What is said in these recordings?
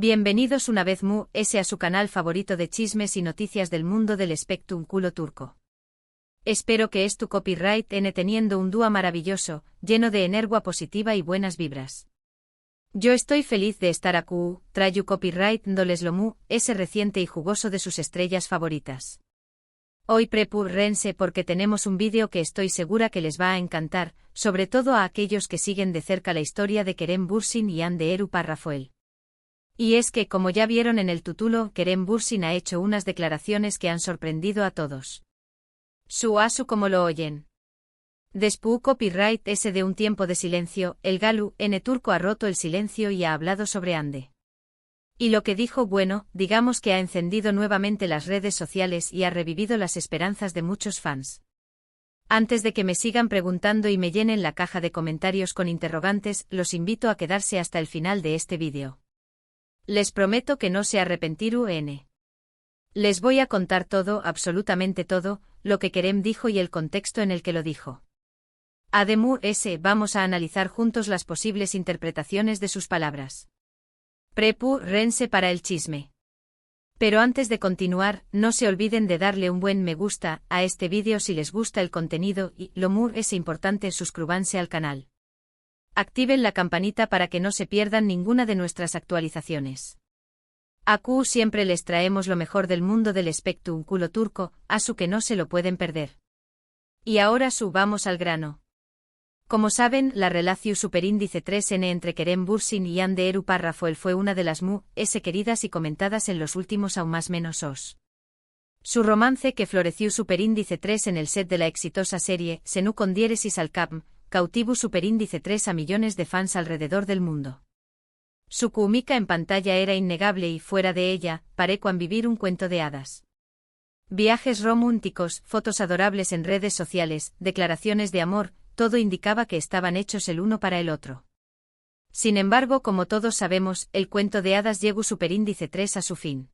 Bienvenidos una vez a su canal favorito de chismes y noticias del mundo del espectáculo turco. Espero que tu copyright teniendo un día maravilloso, lleno de energía positiva y buenas vibras. Yo estoy feliz de estar aquí, trayu copyright doles lo ese reciente y jugoso de sus estrellas favoritas. Hoy prepárense porque tenemos un vídeo que estoy segura que les va a encantar, sobre todo a aquellos que siguen de cerca la historia de Kerem Bürsin y Hande Erçel Rafael. Y es que, como ya vieron en el título, Kerem Bürsin ha hecho unas declaraciones que han sorprendido a todos. Su como lo oyen. Después copyright ese de un tiempo de silencio, el Galu en turco ha roto el silencio y ha hablado sobre Hande. Y lo que dijo, bueno, digamos que ha encendido nuevamente las redes sociales y ha revivido las esperanzas de muchos fans. Antes de que me sigan preguntando y me llenen la caja de comentarios con interrogantes, los invito a quedarse hasta el final de este vídeo. Les prometo que no se arrepentirán. Les voy a contar todo, absolutamente todo, lo que Kerem dijo y el contexto en el que lo dijo. Además, vamos a analizar juntos las posibles interpretaciones de sus palabras. Prepárense para el chisme. Pero antes de continuar, no se olviden de darle un buen me gusta a este vídeo si les gusta el contenido y, lo más importante, suscríbanse al canal. Activen la campanita para que no se pierdan ninguna de nuestras actualizaciones. Aquí siempre les traemos lo mejor del mundo del espectáculo turco, su que no se lo pueden perder. Y ahora vamos al grano. Como saben, la relación superíndice 3N entre Kerem Bürsin y Hande Erçel Rafael fue una de las queridas y comentadas en los últimos aún más menos os. Su romance que floreció superíndice 3 en el set de la exitosa serie Senu con diéresis al Capm, cautivo superíndice 3 a millones de fans alrededor del mundo. Su química en pantalla era innegable y fuera de ella, parecían vivir un cuento de hadas. Viajes románticos, fotos adorables en redes sociales, declaraciones de amor, todo indicaba que estaban hechos el uno para el otro. Sin embargo, como todos sabemos, el cuento de hadas llegó superíndice 3 a su fin.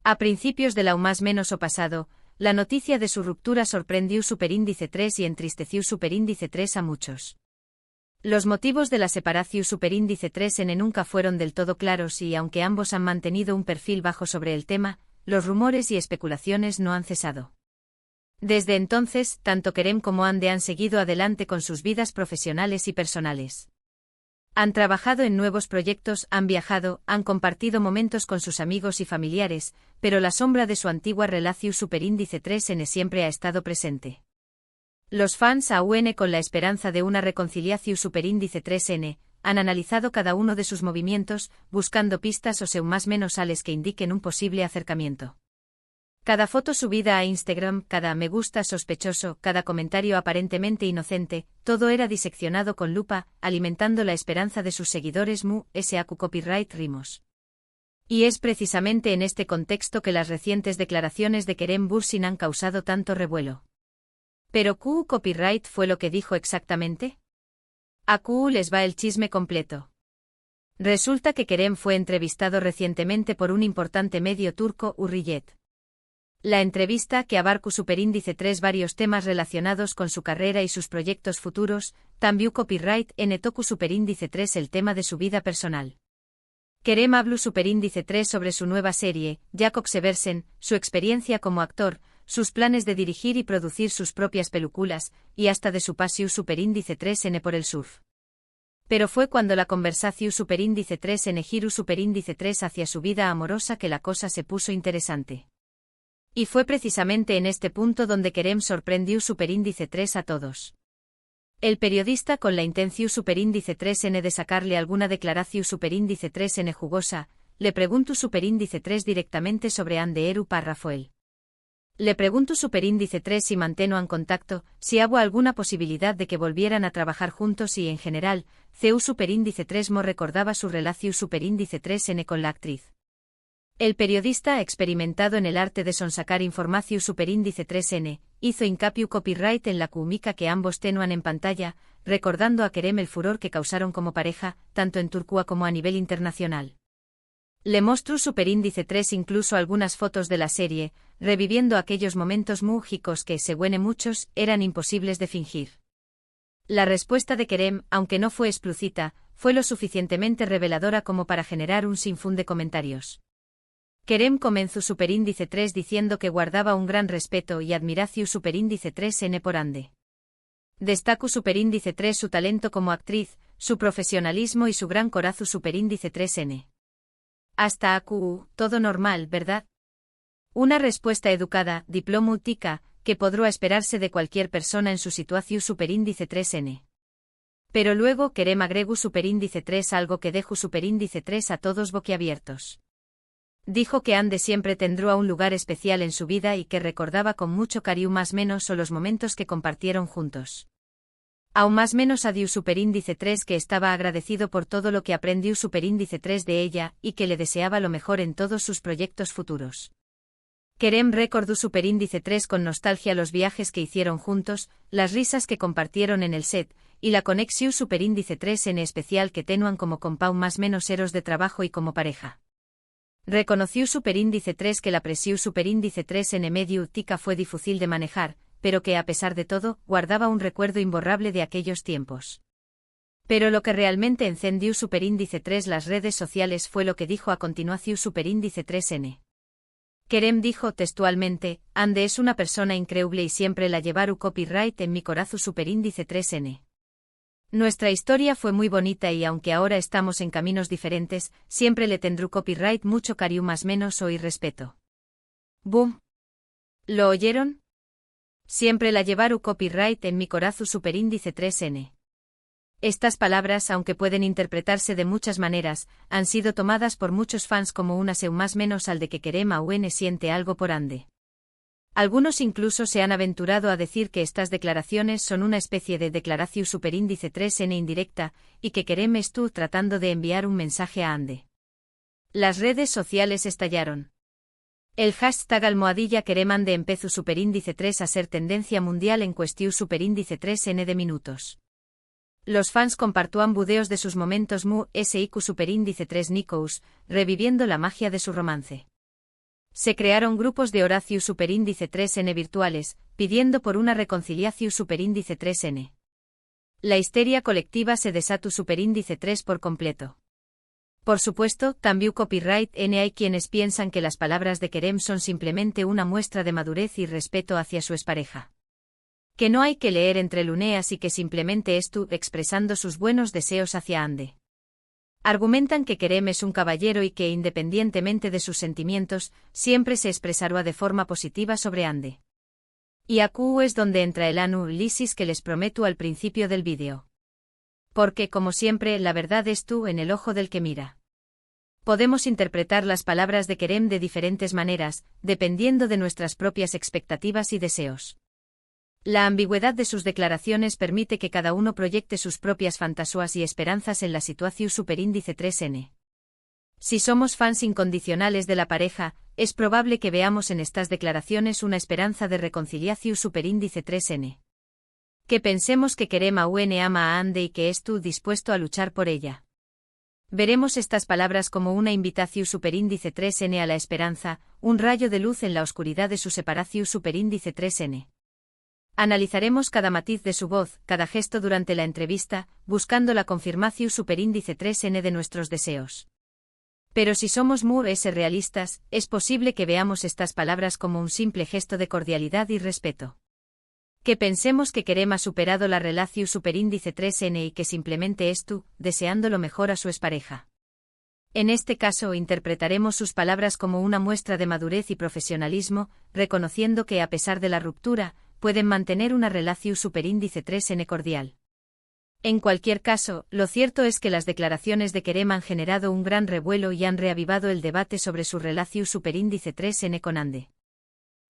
A principios del aún más menos o pasado, la noticia de su ruptura sorprendió superíndice 3 y entristeció superíndice 3 a muchos. Los motivos de la separación superíndice 3N nunca fueron del todo claros y aunque ambos han mantenido un perfil bajo sobre el tema, los rumores y especulaciones no han cesado. Desde entonces, tanto Kerem como Hande han seguido adelante con sus vidas profesionales y personales. Han trabajado en nuevos proyectos, han viajado, han compartido momentos con sus amigos y familiares, pero la sombra de su antigua relación superíndice 3N siempre ha estado presente. Los fans aún con la esperanza de una reconciliación superíndice 3N, han analizado cada uno de sus movimientos, buscando pistas o más menos sales que indiquen un posible acercamiento. Cada foto subida a Instagram, cada me gusta sospechoso, cada comentario aparentemente inocente, todo era diseccionado con lupa, alimentando la esperanza de sus seguidores sacu copyright rimos. Y es precisamente en este contexto que las recientes declaraciones de Kerem Bürsin han causado tanto revuelo. ¿Pero copyright fue lo que dijo exactamente? A les va el chisme completo. Resulta que Kerem fue entrevistado recientemente por un importante medio turco, Hürriyet. La entrevista, que abarca superíndice 3 varios temas relacionados con su carrera y sus proyectos futuros, también copyright toku superíndice 3 el tema de su vida personal. Kerem habló superíndice 3 sobre su nueva serie, Jakob Seversen, su experiencia como actor, sus planes de dirigir y producir sus propias películas, y hasta de su pasión superíndice 3N por el surf. Pero fue cuando la conversación superíndice 3N giró superíndice 3 hacia su vida amorosa que la cosa se puso interesante. Y fue precisamente en este punto donde Kerem sorprendió superíndice 3 a todos. El periodista, con la intención superíndice 3N de sacarle alguna declaración superíndice 3N jugosa, le preguntó superíndice 3 directamente sobre Hande Erçel Rafael. Le pregunto superíndice 3 si mantenían contacto, si hubo alguna posibilidad de que volvieran a trabajar juntos y en general, CU superíndice 3 recordaba su relación superíndice 3N con la actriz. El periodista, experimentado en el arte de sonsacar información superíndice 3N, hizo hincapié copyright en la química que ambos tenían en pantalla, recordando a Kerem el furor que causaron como pareja, tanto en Turquía como a nivel internacional. Le mostró superíndice 3 incluso algunas fotos de la serie, reviviendo aquellos momentos mágicos que, según muchos, eran imposibles de fingir. La respuesta de Kerem, aunque no fue explícita, fue lo suficientemente reveladora como para generar un sinfín de comentarios. Kerem comenzó superíndice 3 diciendo que guardaba un gran respeto y admiración superíndice 3n por Ande. Destaco superíndice 3 su talento como actriz, su profesionalismo y su gran corazón superíndice 3n. Hasta AQU, todo normal, ¿verdad? Una respuesta educada, diplomática, que podrá esperarse de cualquier persona en su situación superíndice 3n. Pero luego Kerem agregó superíndice 3 algo que dejó superíndice 3 a todos boquiabiertos. Dijo que Ande siempre tendrá un lugar especial en su vida y que recordaba con mucho cariño más menos o los momentos que compartieron juntos. Aún más menos a Diu superíndice 3 que estaba agradecido por todo lo que aprendió superíndice 3 de ella y que le deseaba lo mejor en todos sus proyectos futuros. Kerem recordó superíndice 3 con nostalgia los viajes que hicieron juntos, las risas que compartieron en el set, y la conexión superíndice 3 en especial que tenuan como compau más menos eros de trabajo y como pareja. Reconoció superíndice 3 que la presión superíndice 3 en medio tica fue difícil de manejar, pero que a pesar de todo, guardaba un recuerdo imborrable de aquellos tiempos. Pero lo que realmente encendió superíndice 3 las redes sociales fue lo que dijo a continuación superíndice 3n. Kerem dijo textualmente, Ande es una persona increíble y siempre la llevaru copyright en mi corazón superíndice 3n. Nuestra historia fue muy bonita y aunque ahora estamos en caminos diferentes, siempre le tendré copyright mucho cariño más menos o respeto. Boom. ¿Lo oyeron? Siempre la llevaru copyright en mi corazón superíndice 3n. Estas palabras, aunque pueden interpretarse de muchas maneras, han sido tomadas por muchos fans como una seu más menos al de que Kerem aún siente algo por Ande. Algunos incluso se han aventurado a decir que estas declaraciones son una especie de declaración superíndice 3n indirecta, y que Kerem estuvo tratando de enviar un mensaje a Ande. Las redes sociales estallaron. El hashtag #Kerem Ande empezó superíndice 3 a ser tendencia mundial en cuestión superíndice 3n de minutos. Los fans compartían videos de sus momentos siq superíndice 3 Nikous, reviviendo la magia de su romance. Se crearon grupos de Horacio superíndice 3n virtuales, pidiendo por una reconciliación superíndice 3n. La histeria colectiva se desató superíndice 3 por completo. Por supuesto, también copyright n hay quienes piensan que las palabras de Kerem son simplemente una muestra de madurez y respeto hacia su expareja. Que no hay que leer entre luneas y que simplemente estuvo expresando sus buenos deseos hacia Ande. Argumentan que Kerem es un caballero y que, independientemente de sus sentimientos, siempre se expresará de forma positiva sobre Ande. Y aquí es donde entra el análisis que les prometo al principio del vídeo. Porque, como siempre, la verdad es tú en el ojo del que mira. Podemos interpretar las palabras de Kerem de diferentes maneras, dependiendo de nuestras propias expectativas y deseos. La ambigüedad de sus declaraciones permite que cada uno proyecte sus propias fantasías y esperanzas en la situación superíndice 3n. Si somos fans incondicionales de la pareja, es probable que veamos en estas declaraciones una esperanza de reconciliación superíndice 3n. Que pensemos que Kerem aún ama a Ande y que estuvo dispuesto a luchar por ella. Veremos estas palabras como una invitación superíndice 3n a la esperanza, un rayo de luz en la oscuridad de su separación superíndice 3n. Analizaremos cada matiz de su voz, cada gesto durante la entrevista, buscando la confirmación superíndice 3n de nuestros deseos. Pero si somos muy realistas, es posible que veamos estas palabras como un simple gesto de cordialidad y respeto. Que pensemos que Kerem ha superado la relación superíndice 3n y que simplemente estuvo deseando lo mejor a su expareja. En este caso interpretaremos sus palabras como una muestra de madurez y profesionalismo, reconociendo que a pesar de la ruptura, pueden mantener una relación superíndice 3n cordial. En cualquier caso, lo cierto es que las declaraciones de Kerem han generado un gran revuelo y han reavivado el debate sobre su relación superíndice 3n con Ande.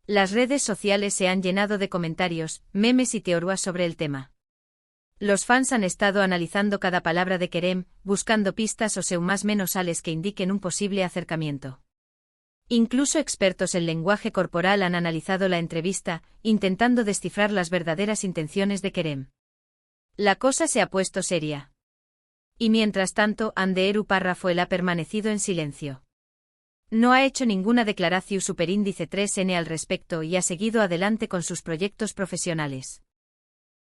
Las redes sociales se han llenado de comentarios, memes y teorías sobre el tema. Los fans han estado analizando cada palabra de Kerem, buscando pistas o seu más menos ales que indiquen un posible acercamiento. Incluso expertos en lenguaje corporal han analizado la entrevista, intentando descifrar las verdaderas intenciones de Kerem. La cosa se ha puesto seria. Y mientras tanto, Anderu Parrafoel ha permanecido en silencio. No ha hecho ninguna declaración superíndice 3n al respecto y ha seguido adelante con sus proyectos profesionales.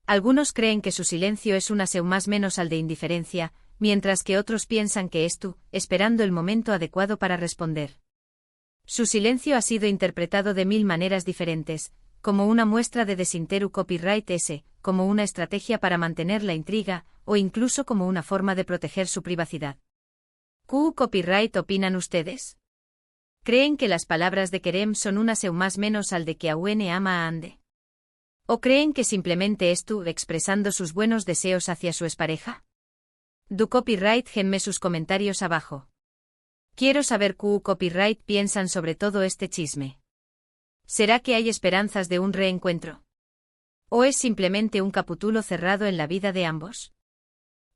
Algunos creen que su silencio es una seu más menos al de indiferencia, mientras que otros piensan que es tú, esperando el momento adecuado para responder. Su silencio ha sido interpretado de 1000 maneras diferentes, como una muestra de desinteru copyright S, como una estrategia para mantener la intriga, o incluso como una forma de proteger su privacidad. ¿Qué copyright opinan ustedes? ¿Creen que las palabras de Kerem son una seu más menos al de que Aune ama a Ande? ¿O creen que simplemente es tú expresando sus buenos deseos hacia su expareja? Du copyright genme sus comentarios abajo. Quiero saber qué copyright piensan sobre todo este chisme. ¿Será que hay esperanzas de un reencuentro? ¿O es simplemente un capítulo cerrado en la vida de ambos?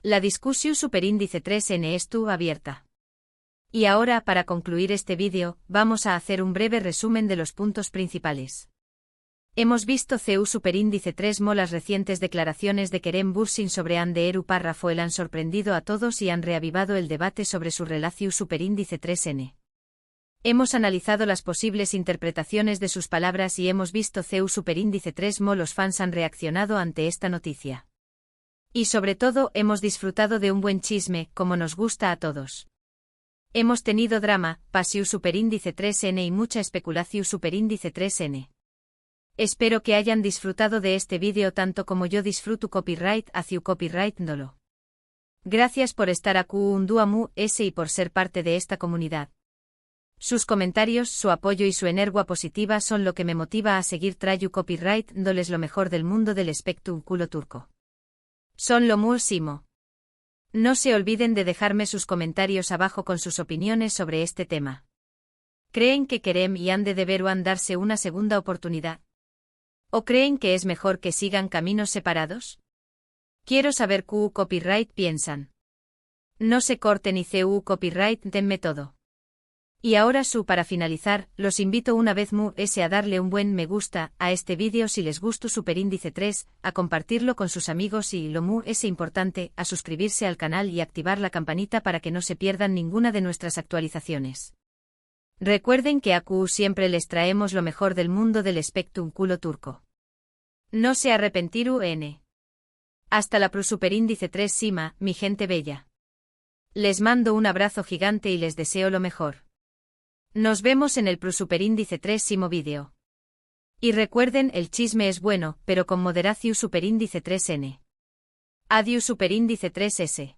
La discusión superíndice 3N estuvo abierta. Y ahora, para concluir este vídeo, vamos a hacer un breve resumen de los puntos principales. Hemos visto CU superíndice 3 las recientes declaraciones de Kerem Bürsin sobre Ande Eru Párrafo han sorprendido a todos y han reavivado el debate sobre su relación superíndice 3N. Hemos analizado las posibles interpretaciones de sus palabras y hemos visto CU superíndice 3 los fans han reaccionado ante esta noticia. Y sobre todo hemos disfrutado de un buen chisme, como nos gusta a todos. Hemos tenido drama, pasiu superíndice 3N y mucha especulación superíndice 3N. Espero que hayan disfrutado de este vídeo tanto como yo disfruto copyright hacia copyright dolo. Gracias por estar aquí un duamu s y por ser parte de esta comunidad. Sus comentarios, su apoyo y su energía positiva son lo que me motiva a seguir trayu copyright doles lo mejor del mundo del espectrum culo turco. Son lo muchísimo. No se olviden de dejarme sus comentarios abajo con sus opiniones sobre este tema. ¿Creen que Kerem y Ande deberán darse una segunda oportunidad? ¿O creen que es mejor que sigan caminos separados? Quiero saber qué copyright piensan. No se corten y CU copyright denme todo. Y ahora para finalizar, los invito una vez más a darle un buen me gusta a este vídeo si les gustó superíndice 3, a compartirlo con sus amigos y lo más importante, a suscribirse al canal y activar la campanita para que no se pierdan ninguna de nuestras actualizaciones. Recuerden que aquí siempre les traemos lo mejor del mundo del espectrum culo turco. No se arrepentiru n. Hasta la superíndice 3 Sima, mi gente bella. Les mando un abrazo gigante y les deseo lo mejor. Nos vemos en el superíndice 3 vídeo. Y recuerden, el chisme es bueno, pero con moderación superíndice 3N. Adiós superíndice 3S.